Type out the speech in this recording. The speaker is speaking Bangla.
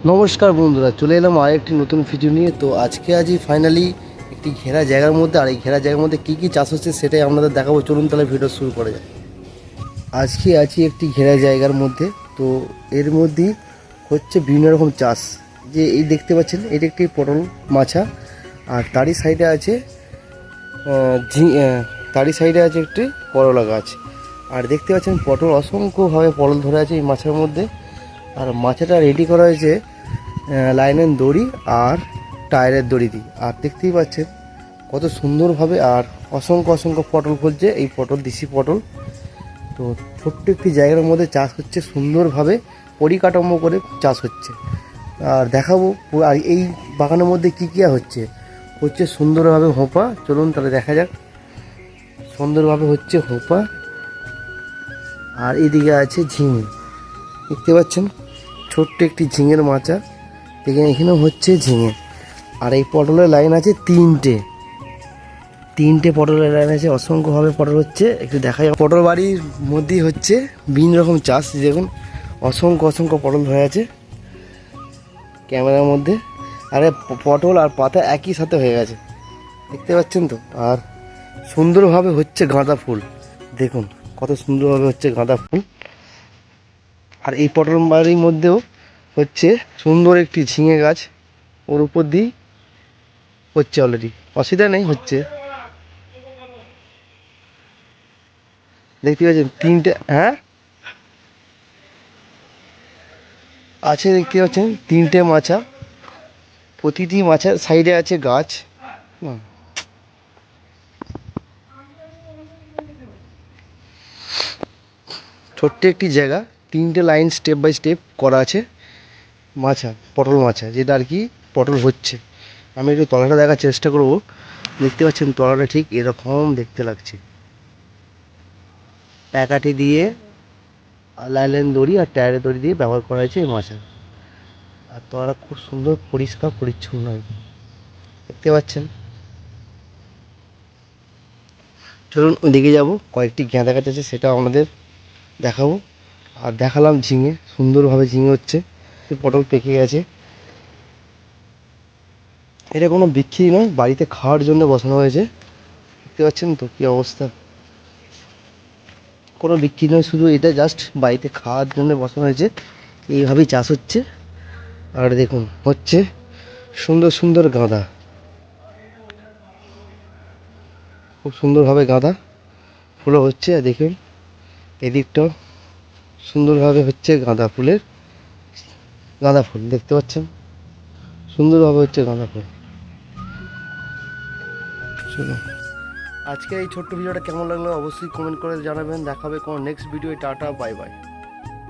নমস্কার বন্ধুরা, চলে এলাম আরেকটি নতুন ভিডিও নিয়ে। তো আজই ফাইনালি একটি ঘেরা জায়গার মধ্যে, আর এই ঘেরা জায়গার মধ্যে কী কী চাষ হচ্ছে সেটাই আপনাদের দেখাবো। চলুন তাহলে ভিডিও শুরু করা যায়। আজকে আছি একটি ঘেরা জায়গার মধ্যে। তো এর মধ্যেই হচ্ছে বিভিন্ন রকম চাষ। যে এই দেখতে পাচ্ছেন, এটা একটি পটল মাছা, আর তারই সাইডে আছে তারই সাইডে আছে একটি করলা গাছ। আর দেখতে পাচ্ছেন পটল, অসংখ্যভাবে পটল ধরে আছে এই মাছের মধ্যে। আর মাছটা রেডি করা হয়েছে লাইনের দড়ি আর টায়ারের দড়ি দিয়ে। আর দেখতেই পাচ্ছেন কত সুন্দরভাবে, আর অসংখ্য অসংখ্য পটল ফলছে। এই পটল দেশি পটল। তো ছোট্ট একটি জায়গার মধ্যে চাষ হচ্ছে, সুন্দরভাবে পরিকাঠামো করে চাষ হচ্ছে। আর দেখাবো আর এই বাগানের মধ্যে কী কী হচ্ছে। হচ্ছে সুন্দরভাবে হোঁপা। চলুন তাহলে দেখা যাক। সুন্দরভাবে হচ্ছে হোঁপা, আর এদিকে আছে ঝিঙে। দেখতে পাচ্ছেন ছোট্ট একটি ঝিঙের মাচা। দেখেন এখানেও হচ্ছে ঝিঙে। আর এই পটলের লাইন আছে তিনটে পটলের লাইন আছে। অসংখ্যভাবে পটল হচ্ছে, একটু দেখা যায়। পটল বাড়ির মধ্যেই হচ্ছে বিভিন্ন রকম চাষ। দেখুন অসংখ্য অসংখ্য পটল হয়ে আছে ক্যামেরার মধ্যে। আরে পটল আর পাতা একই সাথে হয়ে গেছে, দেখতে পাচ্ছেন তো। আর সুন্দরভাবে হচ্ছে গাঁদা ফুল। দেখুন কত সুন্দরভাবে হচ্ছে গাঁদা ফুল। আর এই পটল বাড়ির মধ্যেও হচ্ছে সুন্দর একটি ঝিঙে গাছ, ওর উপর দিয়েই হচ্ছে অলরেডি, অসুবিধা নেই, হচ্ছে। দেখতে পাচ্ছেন তিনটে, হ্যাঁ আছে, দেখতে পাচ্ছেন তিনটে মাছা। প্রতিটি মাছার সাইডে আছে গাছ। ছোট্ট একটি জায়গা, তিনটে লাইন স্টেপ বাই স্টেপ করা আছে মাছা, পটল মাছা, যেটা আর কি পটল হচ্ছে। আমি একটু তলাটা দেখার চেষ্টা করব। দেখতে পাচ্ছেন তলাটা ঠিক এরকম দেখতে লাগছে। প্যাকাঠি দিয়ে লাইন দড়ি আর টায়ারের দড়ি দিয়ে ব্যবহার করা হয়েছে এই মাছা। আর তলাটা খুব সুন্দর পরিষ্কার পরিচ্ছন্ন, দেখতে পাচ্ছেন। চলুন ওইদিকে যাবো, কয়েকটি গাঁদা গাছ আছে সেটা আমাদের দেখাবো। আর দেখালাম ঝিঙে, সুন্দরভাবে ঝিঙে হচ্ছে। পটল পেকে গেছে। এটা কোনো বিক্রি নয়, বাড়িতে খাওয়ার জন্য বসানো হয়েছে। দেখতে পাচ্ছেন তো কী অবস্থা। কোনো বিক্রি নয়, শুধু এটা জাস্ট বাড়িতে খাওয়ার জন্য বসানো হয়েছে। এইভাবেই চাষ হচ্ছে। আর দেখুন হচ্ছে সুন্দর সুন্দর গাঁদা, খুব সুন্দরভাবে গাঁদা ফুলও হচ্ছে। আর দেখুন এদিকটাও সুন্দরভাবে হচ্ছে গাঁদা ফুল দেখতে পাচ্ছেন, সুন্দরভাবে হচ্ছে গাঁদা ফুল। চলুন, আজকে এই ছোট্ট ভিডিওটা কেমন লাগলো অবশ্যই কমেন্ট করে জানাবেন। দেখাবে কোনো next video. Tata, bye bye.